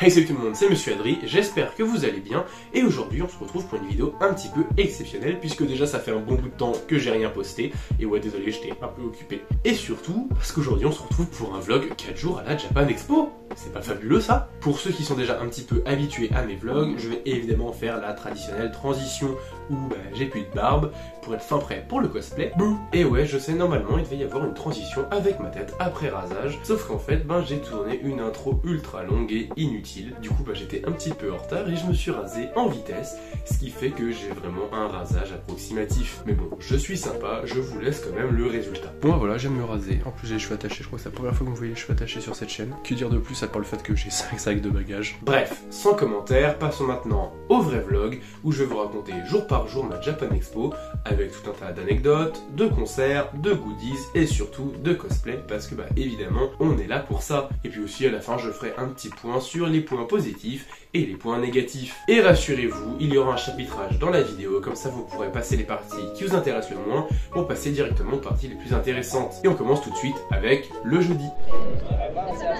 Hey salut tout le monde, c'est Monsieur Adri, j'espère que vous allez bien et aujourd'hui on se retrouve pour une vidéo un petit peu exceptionnelle puisque déjà ça fait un bon bout de temps que j'ai rien posté et ouais désolé j'étais un peu occupé et surtout parce qu'aujourd'hui on se retrouve pour un vlog 4 jours à la Japan Expo. C'est pas fabuleux ça? Pour ceux qui sont déjà un petit peu habitués à mes vlogs, je vais évidemment faire la traditionnelle transition où j'ai plus de barbe pour être fin prêt pour le cosplay. Et ouais je sais, normalement il devait y avoir une transition avec ma tête après rasage, sauf qu'en fait j'ai tourné une intro ultra longue et inutile. Du coup j'étais un petit peu en retard et je me suis rasé en vitesse, ce qui fait que j'ai vraiment un rasage approximatif. Mais bon, je suis sympa, je vous laisse quand même le résultat. Bon voilà, j'aime me raser, en plus j'ai les cheveux attachés, je crois que c'est la première fois que vous voyez les cheveux attachés sur cette chaîne. Que dire de plus à part le fait que j'ai 5 sacs de bagages. Bref, sans commentaire, passons maintenant au vrai vlog où je vais vous raconter jour par jour ma Japan Expo avec tout un tas d'anecdotes, de concerts, de goodies et surtout de cosplay parce que évidemment on est là pour ça. Et puis aussi à la fin je ferai un petit point sur les points positifs et les points négatifs. Et rassurez-vous, il y aura un chapitrage dans la vidéo, comme ça vous pourrez passer les parties qui vous intéressent le moins pour passer directement aux parties les plus intéressantes. Et on commence tout de suite avec le jeudi.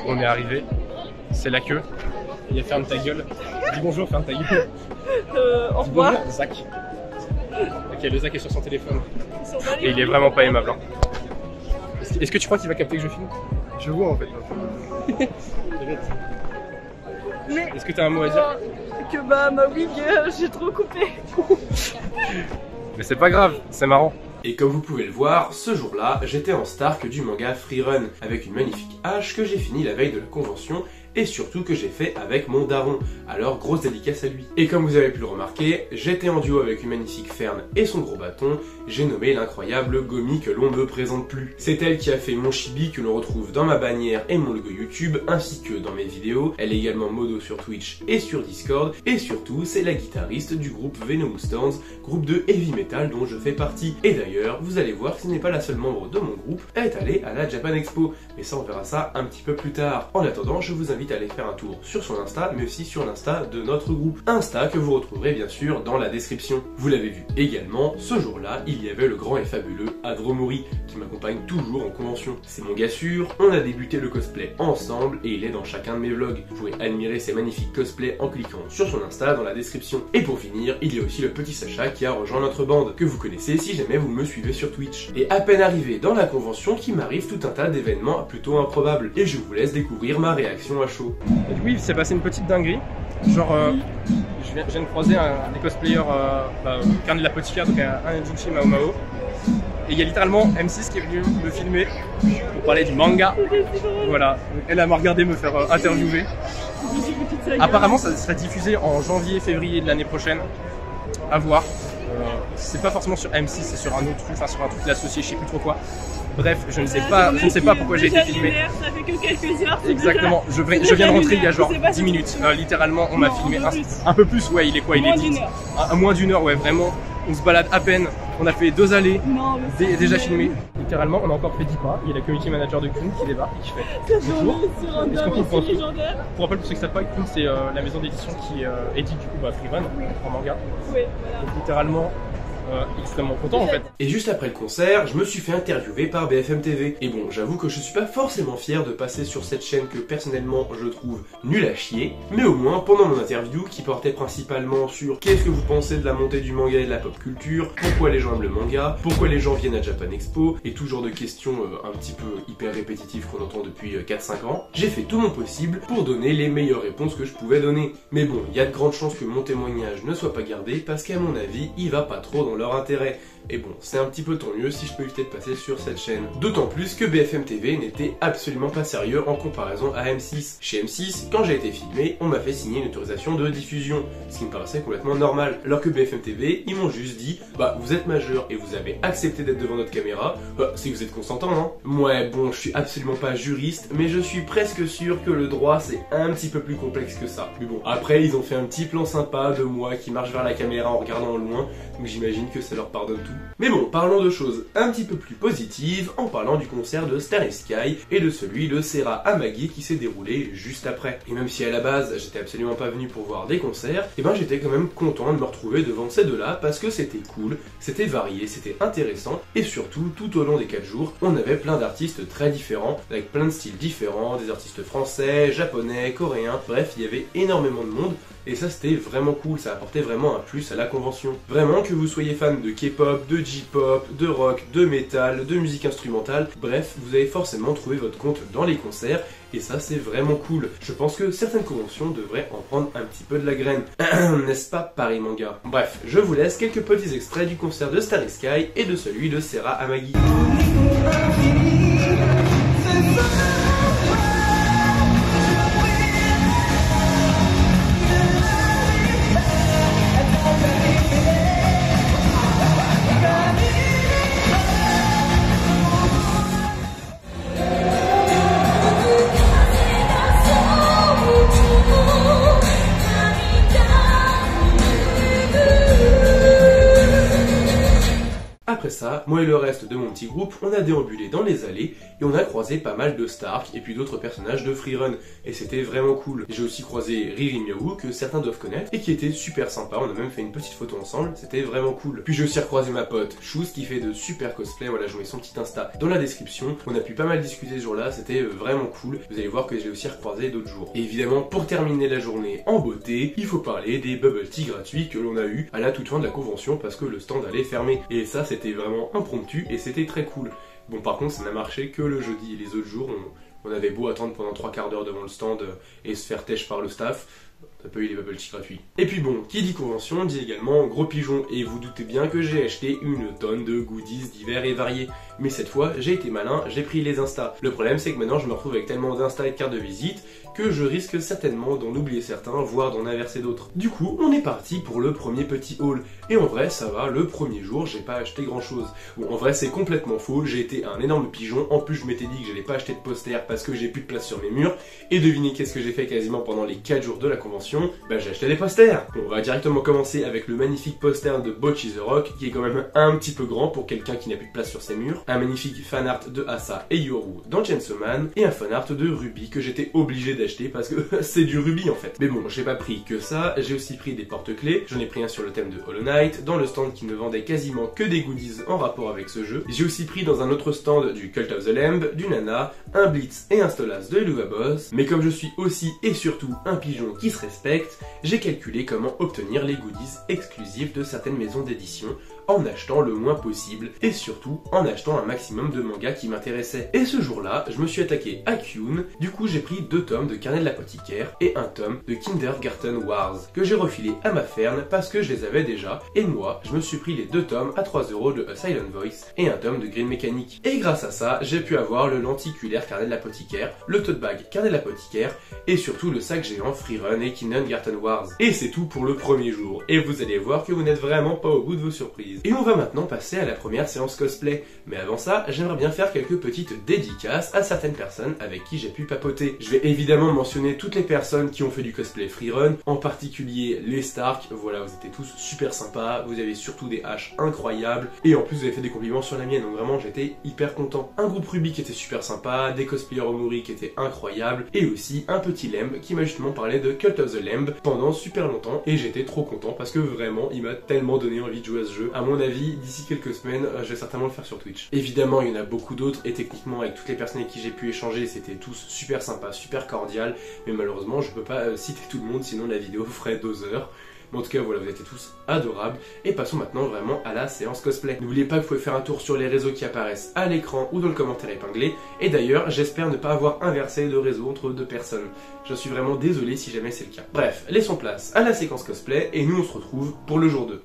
On est arrivé, c'est la queue. Il y a ferme ta gueule. Dis bonjour, ferme ta gueule. Au revoir. Bonjour, Zach. Ok, le Zach est sur son téléphone. Et il est vraiment pas aimable. Hein. Est-ce que tu crois qu'il va capter que je filme? Je vois en fait. Mais est-ce que t'as un mot à dire? que ma wig, j'ai trop coupé. Mais c'est pas grave, c'est marrant. Et comme vous pouvez le voir, ce jour-là, j'étais en Stark du manga Freerun, avec une magnifique hache que j'ai fini la veille de la convention, et surtout que j'ai fait avec mon daron, alors grosse dédicace à lui. Et comme vous avez pu le remarquer, j'étais en duo avec une magnifique Fern et son gros bâton, j'ai nommé l'incroyable Gomi que l'on ne présente plus. C'est elle qui a fait mon chibi que l'on retrouve dans ma bannière et mon logo YouTube, ainsi que dans mes vidéos. Elle est également modo sur Twitch et sur Discord, et surtout c'est la guitariste du groupe Venomous Storms, groupe de heavy metal dont je fais partie. Et d'ailleurs, vous allez voir que ce n'est pas la seule membre de mon groupe à être allée à la Japan Expo, mais ça on verra ça un petit peu plus tard. En attendant, je vous invite à aller faire un tour sur son Insta, mais aussi sur l'Insta de notre groupe. Insta que vous retrouverez bien sûr dans la description. Vous l'avez vu également, ce jour-là, il y avait le grand et fabuleux Adromori, qui m'accompagne toujours en convention. C'est mon gars sûr, on a débuté le cosplay ensemble et il est dans chacun de mes vlogs. Vous pouvez admirer ses magnifiques cosplays en cliquant sur son Insta dans la description. Et pour finir, il y a aussi le petit Sacha qui a rejoint notre bande, que vous connaissez si jamais vous me suivez sur Twitch. Et à peine arrivé dans la convention, qu'il m'arrive tout un tas d'événements plutôt improbables. Et je vous laisse découvrir ma réaction à chaud. Et du coup, il s'est passé une petite dinguerie. Genre, je viens de croiser des cosplayers, qu'un de l'apothicaire, donc un Junchi Mao Mao. Et il y a littéralement M6 qui est venu me filmer pour parler du manga. Voilà, elle m'a regardé me faire interviewer. Apparemment, ça serait diffusé en janvier-février de l'année prochaine. À voir. C'est pas forcément sur M6, c'est sur un autre truc, enfin sur un truc associé, je sais plus trop quoi. Bref, je ne sais pas pourquoi j'ai été filmé. Ça fait que quelques heures. Exactement, je viens de rentrer il y a genre 10 minutes. Littéralement, on m'a filmé un peu plus, ouais, il est quoi? Il est 10. Moins d'une heure, ouais, vraiment. On se balade à peine, on a fait 2 allées, déjà filmé. Littéralement, on a encore fait 10 pas. Il y a la community manager de Kun qui débarque et qui fait bonjour. Est-ce qu'on peut pour rappel, pour ceux qui ne savent pas, Kun c'est la maison d'édition qui édite du coup Freerun en manga. Oui, voilà. Donc littéralement, extrêmement content en fait. Et juste après le concert, je me suis fait interviewer par BFM TV. Et bon, j'avoue que je suis pas forcément fier de passer sur cette chaîne que personnellement je trouve nulle à chier. Mais au moins, pendant mon interview, qui portait principalement sur qu'est-ce que vous pensez de la montée du manga et de la pop culture, pourquoi les gens aiment le manga, pourquoi les gens viennent à Japan Expo, et tout genre de questions un petit peu hyper répétitives qu'on entend depuis 4-5 ans, j'ai fait tout mon possible pour donner les meilleures réponses que je pouvais donner. Mais bon, il y a de grandes chances que mon témoignage ne soit pas gardé parce qu'à mon avis, il va pas trop dans leur intérêt. Et bon, c'est un petit peu tant mieux si je peux éviter de passer sur cette chaîne. D'autant plus que BFM TV n'était absolument pas sérieux en comparaison à M6. Chez M6, quand j'ai été filmé, on m'a fait signer une autorisation de diffusion, ce qui me paraissait complètement normal. Alors que BFM TV, ils m'ont juste dit, vous êtes majeur et vous avez accepté d'être devant notre caméra, c'est que vous êtes consentant, non? Ouais, bon, je suis absolument pas juriste, mais je suis presque sûr que le droit c'est un petit peu plus complexe que ça. Mais bon, après ils ont fait un petit plan sympa de moi qui marche vers la caméra en regardant au loin, donc j'imagine j'imagine que ça leur pardonne tout. Mais bon, parlons de choses un petit peu plus positives en parlant du concert de Starry Sky et de celui de Serra Amagi qui s'est déroulé juste après. Et même si à la base j'étais absolument pas venu pour voir des concerts, et ben j'étais quand même content de me retrouver devant ces deux-là parce que c'était cool, c'était varié, c'était intéressant et surtout tout au long des 4 jours, on avait plein d'artistes très différents, avec plein de styles différents, des artistes français, japonais, coréens, bref, il y avait énormément de monde. Et ça c'était vraiment cool, ça apportait vraiment un plus à la convention. Vraiment que vous soyez fan de K-pop, de J-pop, de rock, de métal, de musique instrumentale, bref, vous avez forcément trouvé votre compte dans les concerts, et ça c'est vraiment cool. Je pense que certaines conventions devraient en prendre un petit peu de la graine. N'est-ce pas Paris Manga? Bref, je vous laisse quelques petits extraits du concert de Starry Sky et de celui de Serra Amagi. Après ça, moi et le reste de mon petit groupe, on a déambulé dans les allées et on a croisé pas mal de Stark et puis d'autres personnages de Freerun et c'était vraiment cool. J'ai aussi croisé Riri Miaou que certains doivent connaître et qui était super sympa, on a même fait une petite photo ensemble, c'était vraiment cool. Puis j'ai aussi recroisé ma pote Chouz qui fait de super cosplay, voilà je mets son petit Insta dans la description. On a pu pas mal discuter ce jour-là, c'était vraiment cool. Vous allez voir que j'ai aussi recroisé d'autres jours. Et évidemment pour terminer la journée en beauté, il faut parler des bubble tea gratuits que l'on a eu à la toute fin de la convention parce que le stand allait fermer. Et ça c'était vraiment impromptu et c'était très cool. Bon par contre ça n'a marché que le jeudi et les autres jours on avait beau attendre pendant 3/4 d'heure devant le stand et se faire têche par le staff, on n'a pas eu les bubble tea gratuits. Et puis bon, qui dit convention dit également gros pigeon et vous doutez bien que j'ai acheté une tonne de goodies divers et variés. Mais cette fois j'ai été malin, j'ai pris les Insta. Le problème c'est que maintenant je me retrouve avec tellement d'Insta et de cartes de visite que je risque certainement d'en oublier certains, voire d'en inverser d'autres. Du coup, on est parti pour le premier petit haul. Et en vrai, ça va, le premier jour, j'ai pas acheté grand chose. Bon, en vrai, c'est complètement faux, j'ai été un énorme pigeon. En plus, je m'étais dit que j'allais pas acheter de poster parce que j'ai plus de place sur mes murs. Et devinez qu'est-ce que j'ai fait quasiment pendant les 4 jours de la convention? Bah, j'ai acheté des posters. Bon, on va directement commencer avec le magnifique poster de Bocchi the Rock, qui est quand même un petit peu grand pour quelqu'un qui n'a plus de place sur ses murs. Un magnifique fanart de Asa et Yoru dans Chainsaw Man. Et un fanart de Ruby que j'étais obligé d'acheter parce que c'est du Ruby en fait. Mais bon, j'ai pas pris que ça, j'ai aussi pris des porte-clés, j'en ai pris un sur le thème de Hollow Knight, dans le stand qui ne vendait quasiment que des goodies en rapport avec ce jeu. J'ai aussi pris dans un autre stand du Cult of the Lamb, du Nana, un Blitz et un Stolas de Eluva Boss. Mais comme je suis aussi et surtout un pigeon qui se respecte, j'ai calculé comment obtenir les goodies exclusifs de certaines maisons d'édition en achetant le moins possible et surtout en achetant un maximum de mangas qui m'intéressaient. Et ce jour-là, je me suis attaqué à Kyun, du coup j'ai pris 2 tomes de Carnet de l'apothicaire et un tome de Kindergarten Wars que j'ai refilé à ma ferne parce que je les avais déjà et moi je me suis pris les 2 tomes à 3 € de A Silent Voice et un tome de Green Mechanic. Et grâce à ça, j'ai pu avoir le lenticulaire Carnet de l'apothicaire, le tote bag Carnet de l'apothicaire et surtout le sac géant Freerun et Kindergarten Wars. Et c'est tout pour le premier jour et vous allez voir que vous n'êtes vraiment pas au bout de vos surprises. Et on va maintenant passer à la première séance cosplay. Mais avant ça, j'aimerais bien faire quelques petites dédicaces à certaines personnes avec qui j'ai pu papoter. Je vais évidemment mentionner toutes les personnes qui ont fait du cosplay freerun, en particulier les Stark. Voilà, vous étiez tous super sympas, vous avez surtout des haches incroyables, et en plus vous avez fait des compliments sur la mienne, donc vraiment j'étais hyper content. Un groupe Ruby qui était super sympa, des cosplayers Omori qui étaient incroyables, et aussi un petit Lamb qui m'a justement parlé de Cult of the Lamb pendant super longtemps, et j'étais trop content parce que vraiment il m'a tellement donné envie de jouer à ce jeu. À mon avis, d'ici quelques semaines, je vais certainement le faire sur Twitch. Évidemment, il y en a beaucoup d'autres, et techniquement, avec toutes les personnes avec qui j'ai pu échanger, c'était tous super sympas, super cordial, mais malheureusement, je peux pas citer tout le monde, sinon la vidéo ferait 2 heures. Mais en tout cas, voilà, vous étiez tous adorables. Et passons maintenant vraiment à la séance cosplay. N'oubliez pas que vous pouvez faire un tour sur les réseaux qui apparaissent à l'écran ou dans le commentaire épinglé. Et d'ailleurs, j'espère ne pas avoir inversé de réseau entre 2 personnes. Je suis vraiment désolé si jamais c'est le cas. Bref, laissons place à la séquence cosplay, et nous on se retrouve pour le jour 2.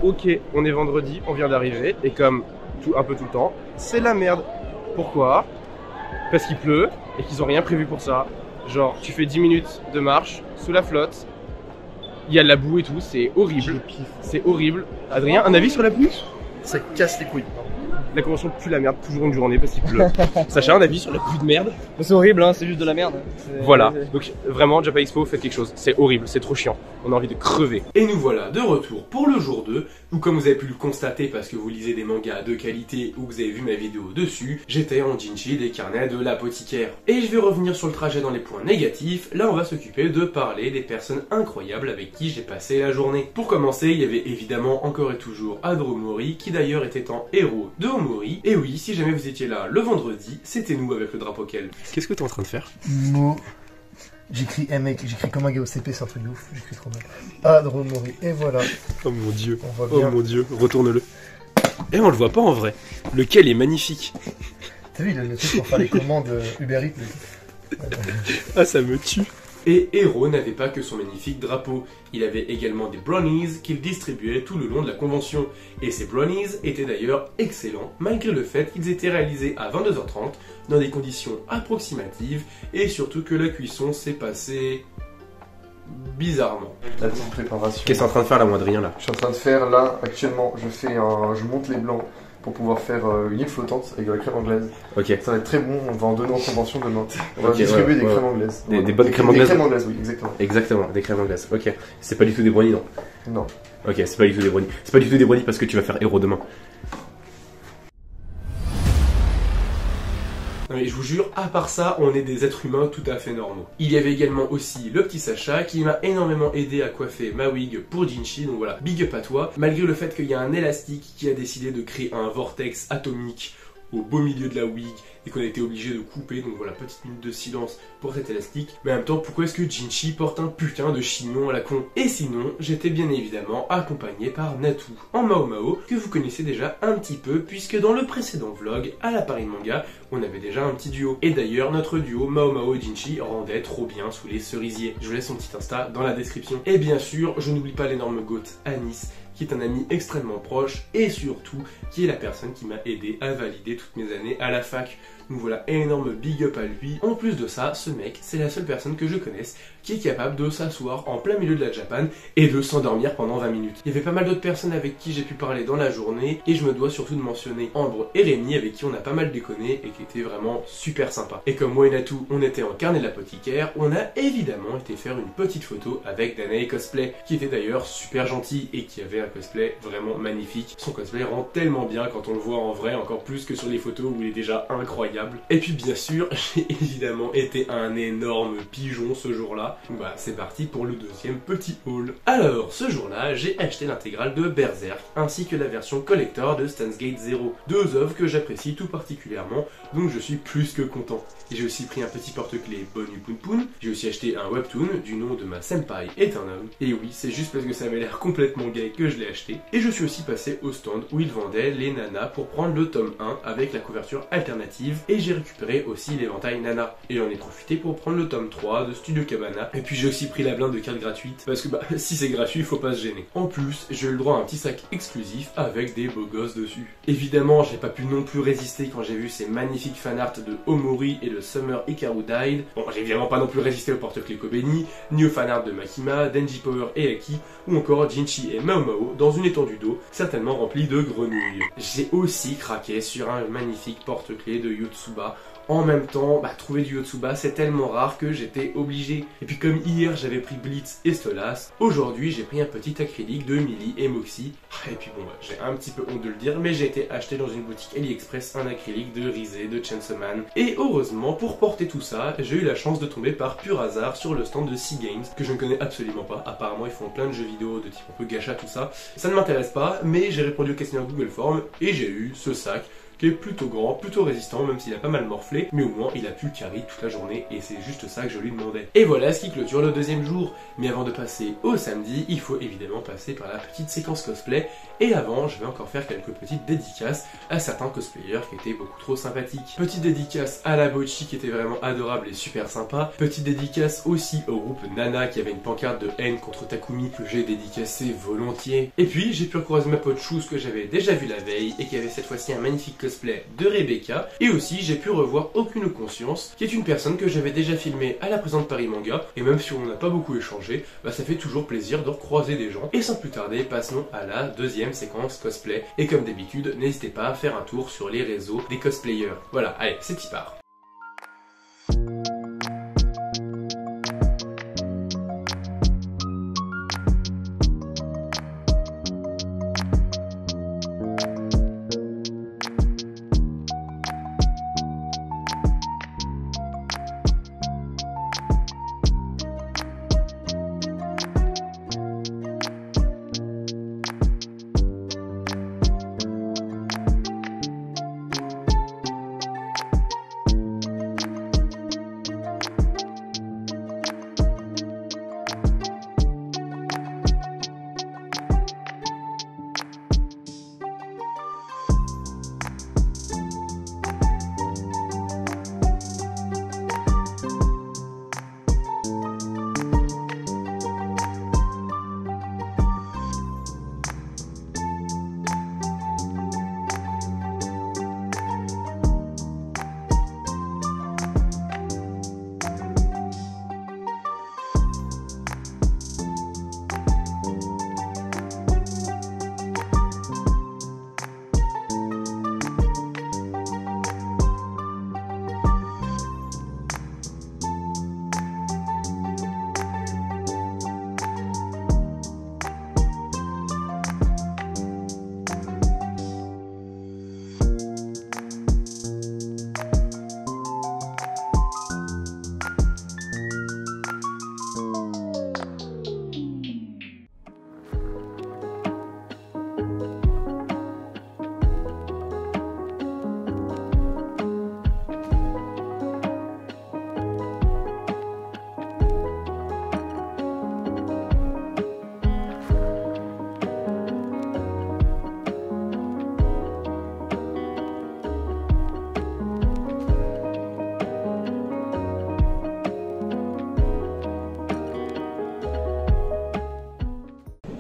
ok, on est vendredi, on vient d'arriver, et comme un peu tout le temps, c'est la merde. Pourquoi? Parce qu'il pleut et qu'ils ont rien prévu pour ça. Genre, tu fais 10 minutes de marche sous la flotte, il y a de la boue et tout, c'est horrible. C'est horrible. Adrien, un avis sur la pluie? Ça casse les couilles. La convention pue la merde toujours une journée parce qu'il pleut. Sacha, un avis sur la pluie de merde? C'est horrible, hein, c'est juste de la merde. Voilà, donc vraiment, Japan Expo, faites quelque chose. C'est horrible, c'est trop chiant. On a envie de crever. Et nous voilà de retour pour le jour 2, où comme vous avez pu le constater parce que vous lisez des mangas de qualité ou que vous avez vu ma vidéo dessus, j'étais en Jinchi des carnets de l'apothicaire. Et je vais revenir sur le trajet dans les points négatifs. Là, on va s'occuper de parler des personnes incroyables avec qui j'ai passé la journée. Pour commencer, il y avait évidemment encore et toujours Adro Mori, qui d'ailleurs était en héros de Omori. Et oui, si jamais vous étiez là le vendredi, c'était nous avec le drapeau Kel. Qu'est-ce que t'es en train de faire? J'écris mec, j'écris comme un gars au CP, c'est un truc de ouf, j'écris trop mal. Adro Mori, et voilà. Oh mon dieu, on voit bien. Oh mon dieu, retourne-le. Et on le voit pas en vrai. Lequel est magnifique. T'as vu, le truc pour faire les commandes Uber Eats. Ah, ça me tue. Et Hero n'avait pas que son magnifique drapeau, il avait également des brownies qu'il distribuait tout le long de la convention. Et ces brownies étaient d'ailleurs excellents, malgré le fait qu'ils étaient réalisés à 22h30, dans des conditions approximatives, et surtout que la cuisson s'est passée bizarrement. La petite préparation. Qu'est-ce que t'es en train de faire là, moi, Adrien, là? Je suis en train de faire là, actuellement, je monte les blancs pour pouvoir faire une île flottante avec de la crème anglaise. Ok. Ça va être très bon, on va en donner en convention demain. On va Ok, distribuer ouais, des ouais. crèmes anglaises. Des bonnes crèmes anglaises. Des crèmes anglaises, oui, exactement. Exactement, des crèmes anglaises. Ok. C'est pas du tout des brownies, non? Non. Ok, c'est pas du tout des brownies. C'est pas du tout des brownies parce que tu vas faire Hero demain. Non mais je vous jure, à part ça, on est des êtres humains tout à fait normaux. Il y avait également aussi le petit Sacha qui m'a énormément aidé à coiffer ma wig pour Jinchi, donc voilà, big up à toi. Malgré le fait qu'il y a un élastique qui a décidé de créer un vortex atomique au beau milieu de la wig et qu'on a été obligé de couper, donc voilà, petite minute de silence pour cet élastique. Mais en même temps, pourquoi est-ce que Jinchi porte un putain de chignon à la con? Et sinon, j'étais bien évidemment accompagné par Natu en Mao Mao, que vous connaissez déjà un petit peu, puisque dans le précédent vlog, à la Paris Manga, on avait déjà un petit duo. Et d'ailleurs, notre duo Mao Mao et Jinchi rendait trop bien sous les cerisiers. Je vous laisse son petit Insta dans la description. Et bien sûr, je n'oublie pas l'énorme goat Anis, qui est un ami extrêmement proche et surtout qui est la personne qui m'a aidé à valider toutes mes années à la fac. Donc voilà, énorme big up à lui. En plus de ça, ce mec, c'est la seule personne que je connaisse qui est capable de s'asseoir en plein milieu de la Japan et de s'endormir pendant 20 minutes. Il y avait pas mal d'autres personnes avec qui j'ai pu parler dans la journée et je me dois surtout de mentionner Ambre et Rémi avec qui on a pas mal déconné et qui étaient vraiment super sympas. Et comme moi et Natu, on était en carnet de l'apothicaire, on a évidemment été faire une petite photo avec Danae Cosplay, qui était d'ailleurs super gentil et qui avait un cosplay vraiment magnifique. Son cosplay rend tellement bien quand on le voit en vrai, encore plus que sur les photos où il est déjà incroyable. Et puis bien sûr, j'ai évidemment été un énorme pigeon ce jour-là. Donc voilà, c'est parti pour le deuxième petit haul. Alors, ce jour-là, j'ai acheté l'intégrale de Berserk, ainsi que la version collector de Steins Gate Zero. Deux œuvres que j'apprécie tout particulièrement, donc je suis plus que content. Et j'ai aussi pris un petit porte-clés Bonu Poon Poon, j'ai aussi acheté un webtoon du nom de ma senpai est un homme. Et oui, c'est juste parce que ça avait l'air complètement gay que je l'ai acheté. Et je suis aussi passé au stand où ils vendaient les nanas pour prendre le tome 1 avec la couverture alternative. Et j'ai récupéré aussi l'éventail Nana. Et j'en ai profité pour prendre le tome 3 de Studio Cabana. Et puis j'ai aussi pris la blinde de cartes gratuites, parce que bah si c'est gratuit, faut pas se gêner. En plus, j'ai eu le droit à un petit sac exclusif avec des beaux gosses dessus. Évidemment, j'ai pas pu non plus résister quand j'ai vu ces magnifiques fanarts de Omori et de Summer Hikaru Died. Bon, j'ai évidemment pas non plus résisté au porte-clés Kobeni, ni au fanart de Makima, Denji Power et Aki, ou encore Jinchi et Mao Mao dans une étendue d'eau, certainement remplie de grenouilles. J'ai aussi craqué sur un magnifique porte-clés de Yotsuba. En même temps, trouver du Yotsuba c'est tellement rare que j'étais obligé. Et puis comme hier j'avais pris Blitz et Stolas, aujourd'hui j'ai pris un petit acrylique de Millie et Moxie. Et puis bon, j'ai un petit peu honte de le dire, mais j'ai été acheter dans une boutique AliExpress un acrylique de Rizé, de Chainsaw Man. Et heureusement, pour porter tout ça, j'ai eu la chance de tomber par pur hasard sur le stand de Sea Games, que je ne connais absolument pas. Apparemment ils font plein de jeux vidéo de type un peu gacha, tout ça. Ça ne m'intéresse pas, mais j'ai répondu au questionnaire Google Form et j'ai eu ce sac qui est plutôt grand, plutôt résistant, même s'il a pas mal morflé, mais au moins il a pu carry toute la journée et c'est juste ça que je lui demandais. Et voilà ce qui clôture le deuxième jour. Mais avant de passer au samedi, il faut évidemment passer par la petite séquence cosplay. Et avant, je vais encore faire quelques petites dédicaces à certains cosplayers qui étaient beaucoup trop sympathiques. Petite dédicace à la Bochi qui était vraiment adorable et super sympa. Petite dédicace aussi au groupe Nana qui avait une pancarte de haine contre Takumi que j'ai dédicacé volontiers. Et puis j'ai pu recroiser ma pote Chouz que j'avais déjà vu la veille et qui avait cette fois-ci un magnifique cosplay de Rebecca. Et aussi j'ai pu revoir Aucune Conscience qui est une personne que j'avais déjà filmée à la présente Paris Manga. Et même si on n'a pas beaucoup échangé, bah ça fait toujours plaisir de recroiser des gens. Et sans plus tarder, passons à la deuxième séquence cosplay. Et comme d'habitude, n'hésitez pas à faire un tour sur les réseaux des cosplayers. Voilà, allez, c'est y part.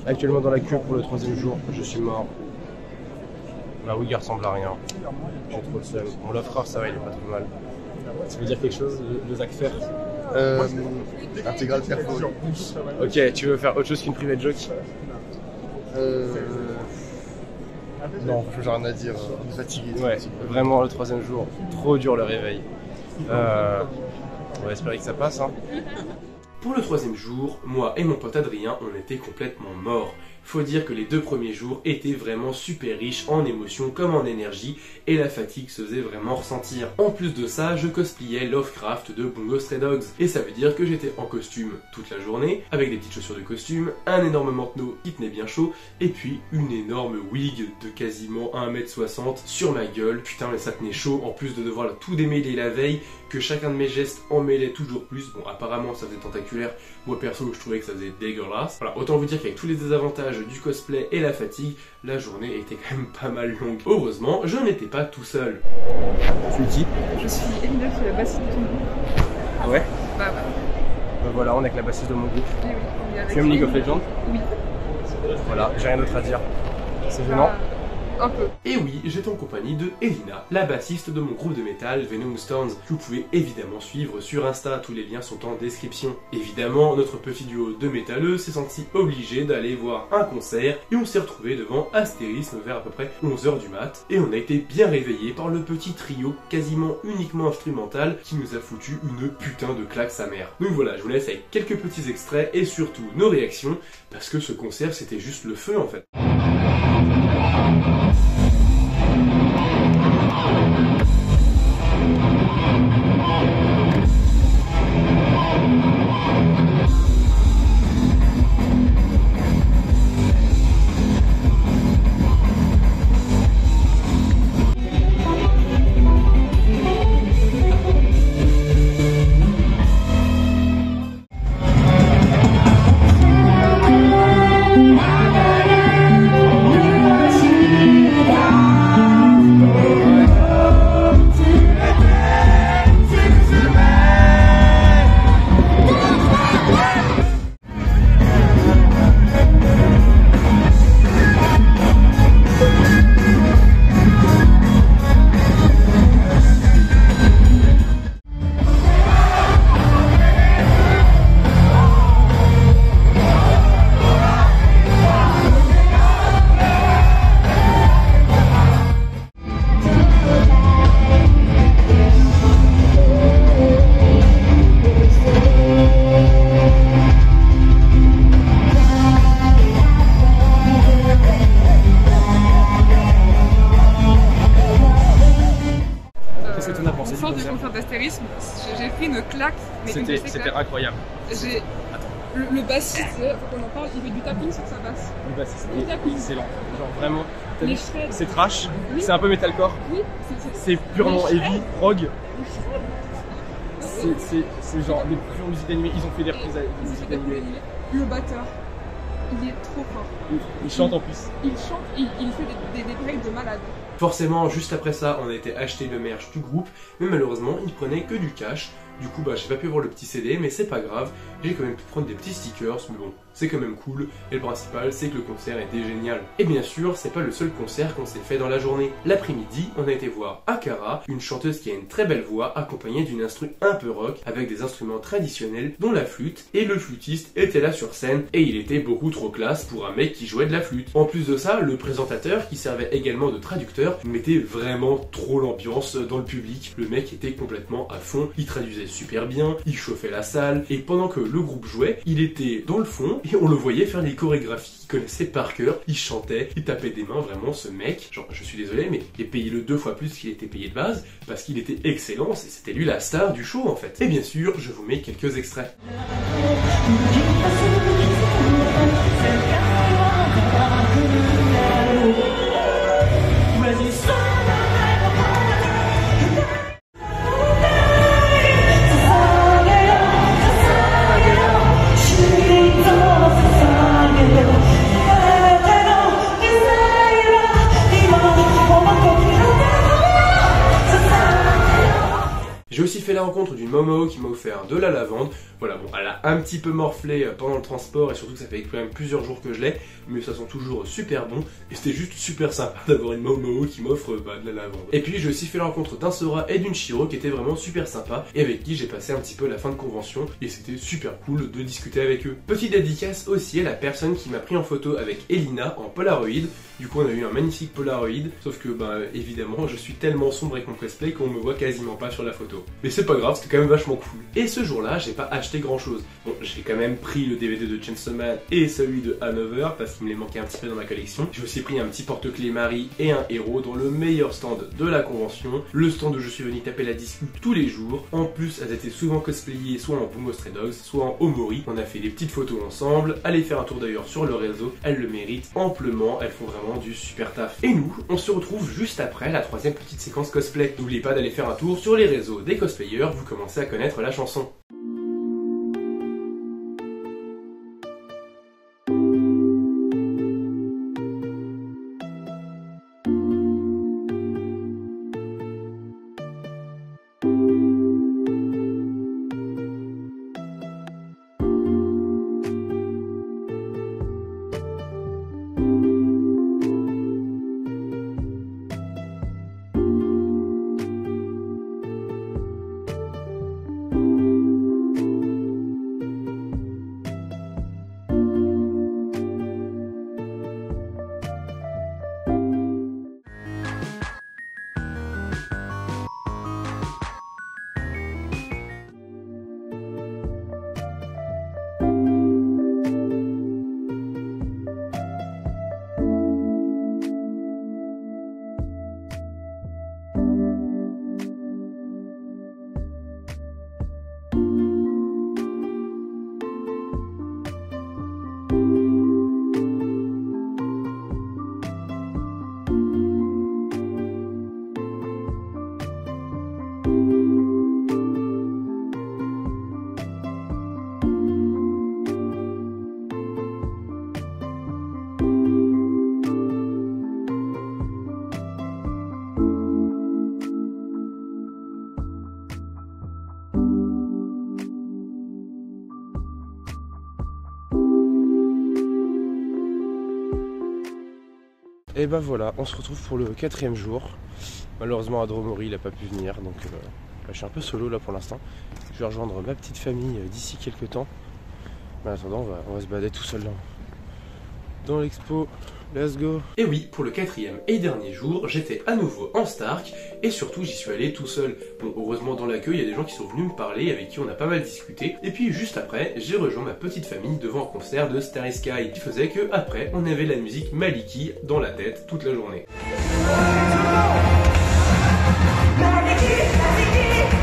Actuellement dans la queue pour le troisième jour, je suis mort. Ma wig ressemble à rien. J'ai trop le seum. Mon love car ça va, il est pas trop mal. Ça veut dire quelque chose, le Zach Fair Intégral faire faux. Ok, tu veux faire autre chose qu'une private joke? Non, j'ai rien à dire, on est fatigué. Ouais, vraiment le troisième jour, trop dur le réveil. On va espérer que ça passe, hein. Pour le troisième jour, moi et mon pote Adrien, on était complètement morts. Faut dire que les 2 premiers jours étaient vraiment super riches en émotions comme en énergie et la fatigue se faisait vraiment ressentir. En plus de ça, je cosplayais Lovecraft de Bungo Stray Dogs et ça veut dire que j'étais en costume toute la journée avec des petites chaussures de costume, un énorme manteau qui tenait bien chaud et puis une énorme wig de quasiment 1m60 sur ma gueule. Putain mais ça tenait chaud en plus de devoir tout démêler la veille, que chacun de mes gestes en mêlait toujours plus. Bon apparemment ça faisait tentaculaire, moi perso je trouvais que ça faisait dégueulasse. Voilà, autant vous dire qu'avec tous les désavantages du cosplay et la fatigue, la journée était quand même pas mal longue. Heureusement, je n'étais pas tout seul. Tu es qui? Je suis Elina, je suis la bassiste de ton groupe. Ouais. Bah ouais. Bah voilà, on est avec la bassiste de mon groupe. Oui, on est avec Tu aimes League of Legends? Oui. Voilà, j'ai rien d'autre à dire. C'est gênant. Un peu. Et oui, j'étais en compagnie de Elina, la bassiste de mon groupe de métal Venom Stones, que vous pouvez évidemment suivre sur Insta, tous les liens sont en description. Évidemment, notre petit duo de métalleux s'est senti obligé d'aller voir un concert et on s'est retrouvé devant Astérisme vers à peu près 11h du mat. Et on a été bien réveillés par le petit trio quasiment uniquement instrumental qui nous a foutu une putain de claque sa mère. Donc voilà, je vous laisse avec quelques petits extraits et surtout nos réactions, parce que ce concert c'était juste le feu en fait. du concert d'Astérisme, j'ai pris une claque. Mais une grosse C'était claque. incroyable. Le bassiste, faut qu'on en parle, il fait du tapping sur sa basse. Le bassiste Du est tapping. excellent. Genre vraiment, Les shreds. c'est trash, Oui. c'est un peu metalcore, Oui, c'est purement Les heavy, prog. les shreds. C'est genre des pures musiques animées, ils ont fait des reprises avec des musiques animées. Le batteur, il est trop fort. Ils chantent en plus. Il chante, il fait des breaks de malade. Forcément, juste après ça, on a été acheter le merch du groupe, mais malheureusement, ils prenaient que du cash. Du coup, j'ai pas pu voir le petit CD, mais c'est pas grave, j'ai quand même pu prendre des petits stickers, mais bon, c'est quand même cool, et le principal, c'est que le concert était génial. Et bien sûr, c'est pas le seul concert qu'on s'est fait dans la journée. L'après-midi, on a été voir Akara, une chanteuse qui a une très belle voix, accompagnée d'une instru un peu rock, avec des instruments traditionnels, dont la flûte, et le flûtiste était là sur scène, et il était beaucoup trop classe pour un mec qui jouait de la flûte. En plus de ça, le présentateur, qui servait également de traducteur, mettait vraiment trop l'ambiance dans le public. Le mec était complètement à fond, il traduisait super bien, il chauffait la salle, et pendant que le groupe jouait, il était dans le fond, et on le voyait faire les chorégraphies qu'il connaissait par cœur, il chantait, il tapait des mains, vraiment ce mec, genre je suis désolé, mais il est payé le 2 fois plus qu'il était payé de base, parce qu'il était excellent, c'était lui la star du show en fait. Et bien sûr, je vous mets quelques extraits. J'ai aussi fait la rencontre d'une Momo qui m'a offert de la lavande. Voilà, bon, elle a un petit peu morflé pendant le transport et surtout que ça fait quand même plusieurs jours que je l'ai, mais ça sent toujours super bon et c'était juste super sympa d'avoir une Momo qui m'offre de la lavande. Et puis j'ai aussi fait la rencontre d'un Sora et d'une Shiro qui étaient vraiment super sympas et avec qui j'ai passé un petit peu la fin de convention et c'était super cool de discuter avec eux. Petite dédicace aussi à la personne qui m'a pris en photo avec Elina en Polaroid. Du coup on a eu un magnifique Polaroid, sauf que évidemment je suis tellement sombre avec mon cosplay qu'on me voit quasiment pas sur la photo. Mais c'est pas grave, c'était quand même vachement cool. Et ce jour-là, j'ai pas acheté grand chose. Bon, j'ai quand même pris le DVD de Chainsaw Man et celui de Hanover parce qu'il me les manquait un petit peu dans ma collection. J'ai aussi pris un petit porte-clés Marie et un héros dans le meilleur stand de la convention, le stand où je suis venu taper la disque tous les jours. En plus, elles étaient souvent cosplayées soit en Bungo Stray Dogs, soit en Omori. On a fait des petites photos ensemble. Allez faire un tour d'ailleurs sur le réseau, elles le méritent amplement, elles font vraiment du super taf. Et nous, on se retrouve juste après la troisième petite séquence cosplay. N'oubliez pas d'aller faire un tour sur les réseaux des cosplayers, vous commencez à connaître la chanson. Et ben voilà, on se retrouve pour le 4e jour. Malheureusement Adromori il a pas pu venir, donc je suis un peu solo là pour l'instant. Je vais rejoindre ma petite famille d'ici quelques temps. Mais en attendant on va se balader tout seul dans l'expo. Let's go. Et oui, pour le 4e et dernier jour, j'étais à nouveau en Stark et surtout j'y suis allé tout seul. Bon, heureusement dans l'accueil, il y a des gens qui sont venus me parler, avec qui on a pas mal discuté. Et puis juste après, j'ai rejoint ma petite famille devant un concert de Starry Sky qui faisait que après, on avait la musique Maliki dans la tête toute la journée. Maliki, Maliki.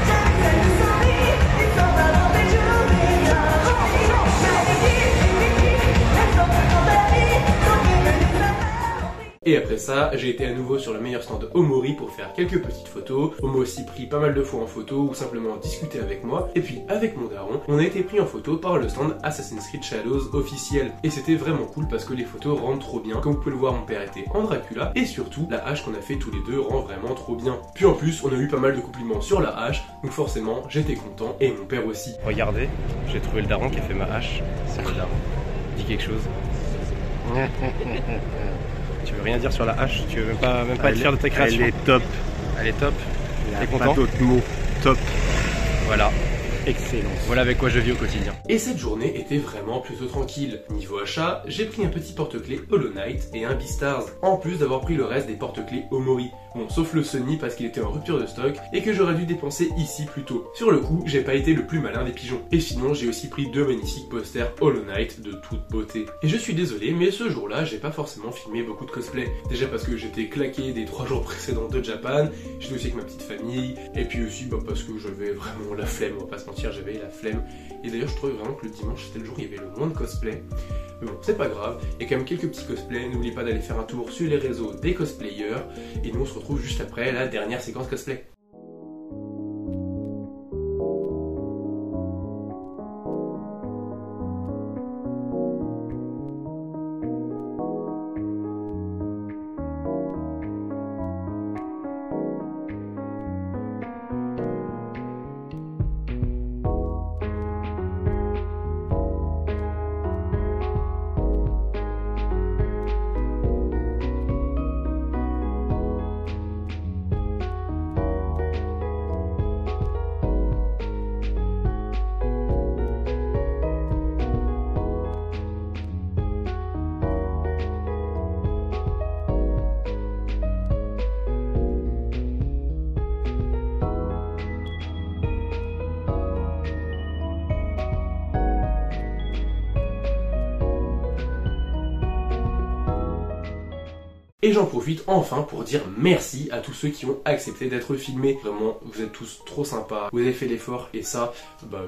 Et après ça, j'ai été à nouveau sur le meilleur stand Omori pour faire quelques petites photos. On m'a aussi pris pas mal de fois en photo ou simplement discuter avec moi. Et puis avec mon daron, on a été pris en photo par le stand Assassin's Creed Shadows officiel. Et c'était vraiment cool parce que les photos rendent trop bien. Comme vous pouvez le voir, mon père était en Dracula. Et surtout, la hache qu'on a fait tous les deux rend vraiment trop bien. Puis en plus, on a eu pas mal de compliments sur la hache. Donc forcément, j'étais content et mon père aussi. Regardez, j'ai trouvé le daron qui a fait ma hache. C'est le daron. Dis quelque chose. Tu veux rien dire sur la hache? Tu veux même pas être fier de ta création? Elle est top. Elle est top. T'es content? Pas d'autres mots. Top. Voilà. Excellent. Voilà avec quoi je vis au quotidien. Et cette journée était vraiment plutôt tranquille. Niveau achat, j'ai pris un petit porte-clés Hollow Knight et un Beastars, en plus d'avoir pris le reste des porte-clés Omori. Bon, sauf le Sony parce qu'il était en rupture de stock et que j'aurais dû dépenser ici plus tôt. Sur le coup, j'ai pas été le plus malin des pigeons. Et sinon, j'ai aussi pris 2 magnifiques posters Hollow Knight de toute beauté. Et je suis désolé, mais ce jour-là, j'ai pas forcément filmé beaucoup de cosplay. Déjà parce que j'étais claqué des 3 jours précédents de Japan, j'étais aussi avec ma petite famille, et puis aussi parce que j'avais vraiment la flemme, on va pas se mentir, j'avais la flemme. Et d'ailleurs, je trouvais vraiment que le dimanche, c'était le jour où il y avait le moins de cosplay. Mais bon, c'est pas grave, il y a quand même quelques petits cosplays, n'oubliez pas d'aller faire un tour sur les réseaux des cosplayers, et nous on se retrouve juste après la dernière séquence cosplay. Et j'en profite enfin pour dire merci à tous ceux qui ont accepté d'être filmés. Vraiment, vous êtes tous trop sympas, vous avez fait l'effort et ça,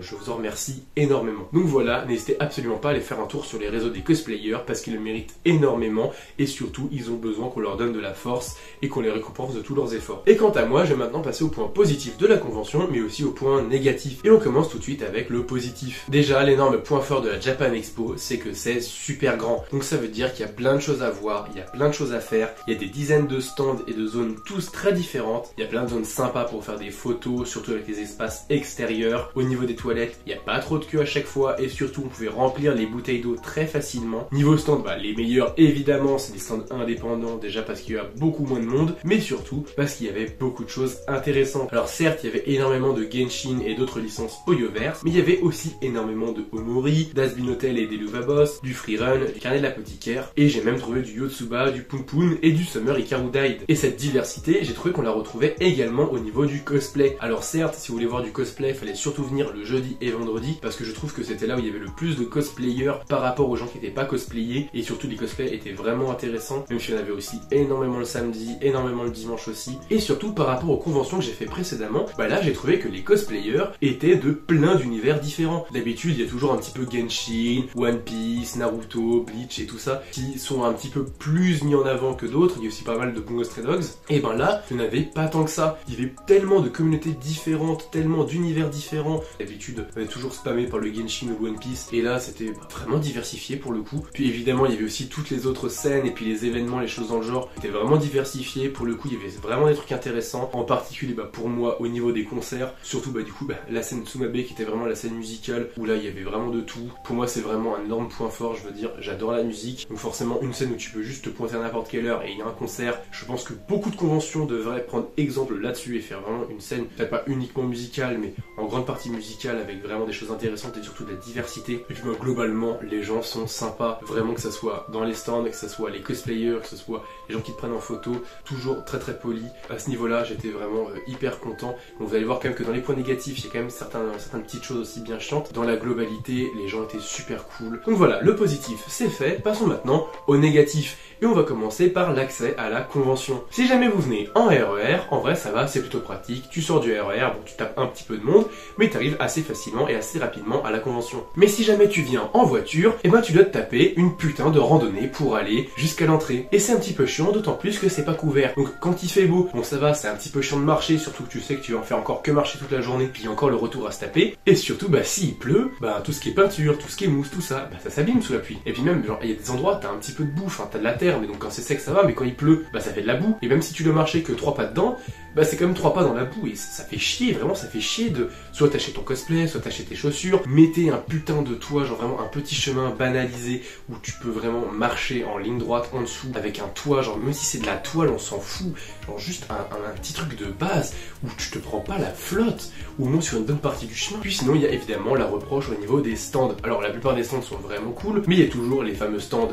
je vous en remercie énormément. Donc voilà, n'hésitez absolument pas à aller faire un tour sur les réseaux des cosplayers parce qu'ils le méritent énormément et surtout, ils ont besoin qu'on leur donne de la force et qu'on les récompense de tous leurs efforts. Et quant à moi, je vais maintenant passer au point positif de la convention, mais aussi au point négatif. Et on commence tout de suite avec le positif. Déjà, l'énorme point fort de la Japan Expo, c'est que c'est super grand. Donc ça veut dire qu'il y a plein de choses à voir, il y a plein de choses à faire. Il y a des dizaines de stands et de zones tous très différentes. Il y a plein de zones sympas pour faire des photos, surtout avec les espaces extérieurs. Au niveau des toilettes, il n'y a pas trop de queue à chaque fois et surtout on pouvait remplir les bouteilles d'eau très facilement. Niveau stand, les meilleurs évidemment c'est des stands indépendants déjà parce qu'il y a beaucoup moins de monde, mais surtout parce qu'il y avait beaucoup de choses intéressantes. Alors certes, il y avait énormément de Genshin et d'autres licences Hoyoverse, mais il y avait aussi énormément de Omori, d'Asbin Hotel et des Luvaboss, du Freerun, du Carnet de l'apothicaire, et j'ai même trouvé du Yotsuba, du Poon Poon et du Summer Hikaru Died. Et cette diversité, j'ai trouvé qu'on la retrouvait également au niveau du cosplay. Alors certes, si vous voulez voir du cosplay, il fallait surtout venir le jeudi et vendredi, parce que je trouve que c'était là où il y avait le plus de cosplayers par rapport aux gens qui n'étaient pas cosplayés, et surtout les cosplays étaient vraiment intéressants, même si on avait aussi énormément le samedi, énormément le dimanche aussi, et surtout par rapport aux conventions que j'ai fait précédemment, là j'ai trouvé que les cosplayers étaient de plein d'univers différents. D'habitude, il y a toujours un petit peu Genshin, One Piece, Naruto, Bleach et tout ça, qui sont un petit peu plus mis en avant que d'autres. Il y a aussi pas mal de Bungo Stray Dogs, et là, je n'avais pas tant que ça. Il y avait tellement de communautés différentes, tellement d'univers différents. D'habitude, on est toujours spammé par le Genshin ou One Piece, et là, c'était vraiment diversifié pour le coup. Puis évidemment, il y avait aussi toutes les autres scènes, et puis les événements, les choses dans le genre, étaient vraiment diversifiés. Pour le coup, il y avait vraiment des trucs intéressants, en particulier pour moi, au niveau des concerts, surtout du coup, la scène Tsumabe, qui était vraiment la scène musicale, où là, il y avait vraiment de tout. Pour moi, c'est vraiment un énorme point fort, je veux dire, j'adore la musique, donc forcément, une scène où tu peux juste te pointer à n'importe quelle heure, et il y a un concert. Je pense que beaucoup de conventions devraient prendre exemple là-dessus et faire vraiment une scène, peut-être pas uniquement musicale, mais en grande partie musicale, avec vraiment des choses intéressantes et surtout de la diversité. Et puis globalement, les gens sont sympas, vraiment, que ce soit dans les stands, que ce soit les cosplayers, que ce soit les gens qui te prennent en photo, toujours très très polis. À ce niveau-là, j'étais vraiment hyper content. Donc vous allez voir quand même que dans les points négatifs, il y a quand même certaines petites choses aussi bien chiantes. Dans la globalité, les gens étaient super cool. Donc voilà, le positif c'est fait. Passons maintenant au négatif. Et on va commencer par par l'accès à la convention. Si jamais vous venez en RER, en vrai ça va, c'est plutôt pratique, tu sors du RER, bon tu tapes un petit peu de monde, mais tu arrives assez facilement et assez rapidement à la convention. Mais si jamais tu viens en voiture, eh ben tu dois te taper une putain de randonnée pour aller jusqu'à l'entrée. Et c'est un petit peu chiant, d'autant plus que c'est pas couvert. Donc quand il fait beau, bon ça va, c'est un petit peu chiant de marcher, surtout que tu sais que tu vas en faire encore que marcher toute la journée, puis encore le retour à se taper. Et surtout, bah s'il pleut, bah tout ce qui est peinture, tout ce qui est mousse, tout ça, bah ça s'abîme sous la pluie. Et puis même, genre, il y a des endroits, t'as un petit peu de boue, enfin t'as de la terre, mais donc quand c'est sec ça va, mais quand il pleut, bah ça fait de la boue. Et même si tu dois marcher que 3 pas dedans, bah c'est quand même 3 pas dans la boue, et ça fait chier, vraiment ça fait chier de soit t'acheter ton cosplay, soit t'acheter tes chaussures, mettez un putain de toit, genre vraiment un petit chemin banalisé, où tu peux vraiment marcher en ligne droite en dessous, avec un toit, genre même si c'est de la toile, on s'en fout, genre juste un petit truc de base, où tu te prends pas la flotte, ou au moins sur une bonne partie du chemin. Puis sinon il y a évidemment la reproche au niveau des stands. Alors la plupart des stands sont vraiment cool, mais il y a toujours les fameux stands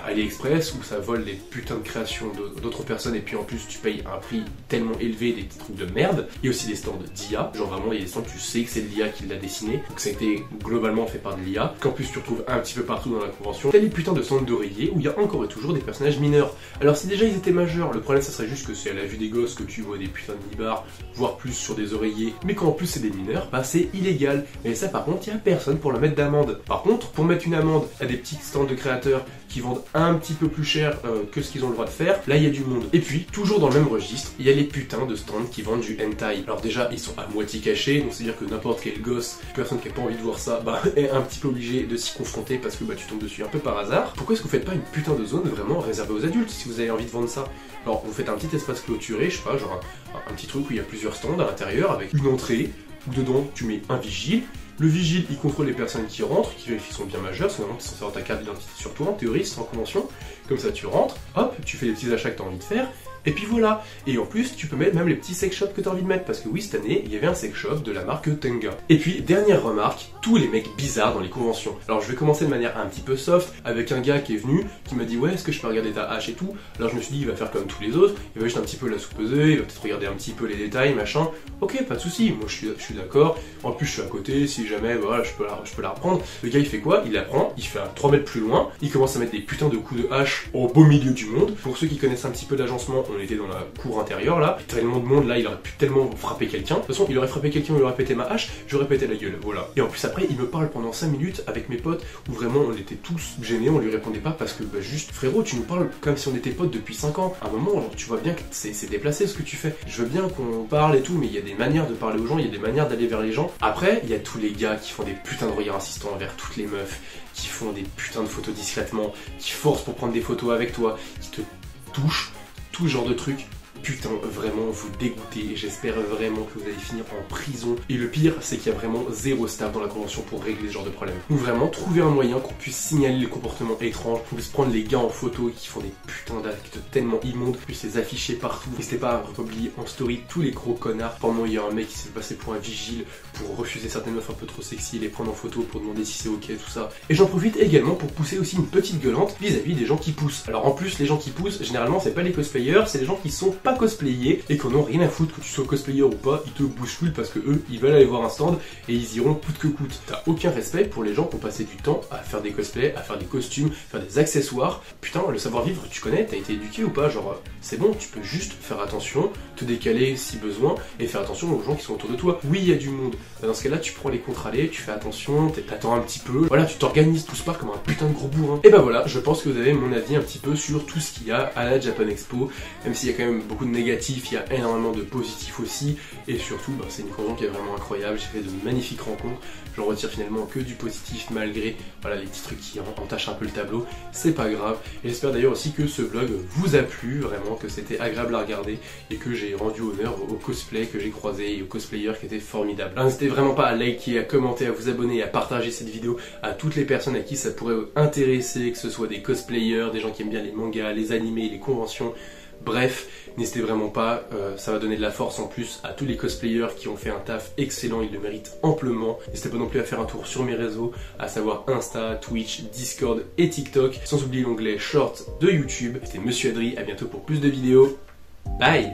AliExpress, où ça vole les putains de créations d'autres personnes, et puis en plus tu payes un prix tellement élevé, des petits trucs de merde. Il y a aussi des stands d'IA, genre vraiment il y a des stands, tu sais que c'est de l'IA qui l'a dessiné, donc ça a été globalement fait par de l'IA, qu'en plus tu retrouves un petit peu partout dans la convention. T'as les putains de stands d'oreillers, où il y a encore et toujours des personnages mineurs. Alors si déjà ils étaient majeurs, le problème ça serait juste que c'est à la vue des gosses que tu vois des putains de nibards, voire plus sur des oreillers, mais quand en plus c'est des mineurs, bah c'est illégal. Mais ça par contre, il y a personne pour leur mettre d'amende. Par contre, pour mettre une amende à des petits stands de créateurs qui vendent un petit peu plus cher que ce qu'ils ont le droit de faire, là il y a du monde. Et puis, toujours dans le même registre, il y a les putains de stands qui vendent du hentai. Alors déjà, ils sont à moitié cachés, donc c'est-à-dire que n'importe quel gosse, personne qui a pas envie de voir ça, bah est un petit peu obligé de s'y confronter parce que bah tu tombes dessus un peu par hasard. Pourquoi est-ce que vous faites pas une putain de zone vraiment réservée aux adultes si vous avez envie de vendre ça? Alors vous faites un petit espace clôturé, je sais pas, genre un petit truc où il y a plusieurs stands à l'intérieur avec une entrée, où dedans tu mets un vigile. Le vigile, il contrôle les personnes qui rentrent, qui vérifient qu'ils sont bien majeurs, c'est vraiment que tu es censé avoir ta carte d'identité sur toi, en théorie, c'est en convention. Comme ça, tu rentres, hop, tu fais les petits achats que tu as envie de faire, et puis voilà. Et en plus, tu peux mettre même les petits sex shops que tu as envie de mettre, parce que oui, cette année, il y avait un sex shop de la marque Tenga. Et puis, dernière remarque, tous les mecs bizarres dans les conventions. Alors, je vais commencer de manière un petit peu soft, avec un gars qui est venu, qui m'a dit, ouais, est-ce que je peux regarder ta hache et tout? Alors, je me suis dit, il va faire comme tous les autres, il va juste un petit peu la soupeser, il va peut-être regarder un petit peu les détails, machin. Ok, pas de souci, moi je suis d'accord. En plus, je suis à côté, si jamais, voilà, je peux la reprendre. Le gars, il fait quoi? Il la prend, il fait un 3 mètres plus loin, il commence à mettre des putains de coups de hache au beau milieu du monde. Pour ceux qui connaissent un petit peu l'agencement, on était dans la cour intérieure là, tellement de monde là, il aurait pu tellement frapper quelqu'un. De toute façon, il aurait frappé quelqu'un, il aurait pété ma hache, j'aurais pété la gueule, voilà. Et en plus après, il me parle pendant 5 minutes avec mes potes, où vraiment on était tous gênés, on lui répondait pas parce que bah juste, frérot, tu nous parles comme si on était potes depuis 5 ans. À un moment, genre, tu vois bien que c'est déplacé ce que tu fais. Je veux bien qu'on parle et tout, mais il y a des manières de parler aux gens, il y a des manières d'aller vers les gens. Après, il y a tous les gars qui font des putains de regards insistants envers toutes les meufs, qui font des putains de photos discrètement, qui forcent pour prendre des photos avec toi, qui te touchent, tout ce genre de trucs. Putain, vraiment, vous dégoûtez et j'espère vraiment que vous allez finir en prison. Et le pire, c'est qu'il y a vraiment zéro staff dans la convention pour régler ce genre de problème. Donc vraiment, trouver un moyen qu'on puisse signaler les comportements étranges, qu'on puisse prendre les gars en photo qui font des putains d'actes tellement immondes, qu'on puisse les afficher partout. N'hésitez pas à republier en story tous les gros connards. Pendant il y a un mec qui s'est passé pour un vigile pour refuser certaines meufs un peu trop sexy, les prendre en photo pour demander si c'est ok, tout ça. Et j'en profite également pour pousser aussi une petite gueulante vis-à-vis des gens qui poussent. Alors en plus, les gens qui poussent, généralement, c'est pas les cosplayers, c'est les gens qui sont pas cosplayés et qu'on ont rien à foutre que tu sois cosplayer ou pas, ils te bousculent parce que eux ils veulent aller voir un stand et ils iront coûte que coûte. T'as aucun respect pour les gens qui ont passé du temps à faire des cosplays, à faire des costumes, faire des accessoires. Putain, le savoir-vivre, tu connais, t'as été éduqué ou pas? Genre, c'est bon, tu peux juste faire attention, te décaler si besoin et faire attention aux gens qui sont autour de toi. Oui, il y a du monde. Dans ce cas-là, tu prends les contre-allées, tu fais attention, t'attends un petit peu. Voilà, tu t'organises tout ce part comme un putain de gros bourrin. Et bah voilà, je pense que vous avez mon avis un petit peu sur tout ce qu'il y a à la Japan Expo. Même s'il y a quand même beaucoup de négatifs, il y a énormément de positifs aussi. Et surtout, bah, c'est une convention qui est vraiment incroyable. J'ai fait de magnifiques rencontres. J'en retire finalement que du positif malgré voilà, les petits trucs qui entachent un peu le tableau. C'est pas grave. Et j'espère d'ailleurs aussi que ce vlog vous a plu, vraiment, que c'était agréable à regarder et que j'ai rendu honneur au cosplay que j'ai croisé et aux cosplayers qui étaient formidables. Alors n'hésitez vraiment pas à liker, à commenter, à vous abonner et à partager cette vidéo à toutes les personnes à qui ça pourrait intéresser, que ce soit des cosplayers, des gens qui aiment bien les mangas, les animés, les conventions. Bref, n'hésitez vraiment pas, ça va donner de la force en plus à tous les cosplayers qui ont fait un taf excellent, ils le méritent amplement. N'hésitez pas non plus à faire un tour sur mes réseaux, à savoir Insta, Twitch, Discord et TikTok, sans oublier l'onglet Short de YouTube. C'était Monsieur Adri, à bientôt pour plus de vidéos. Bye!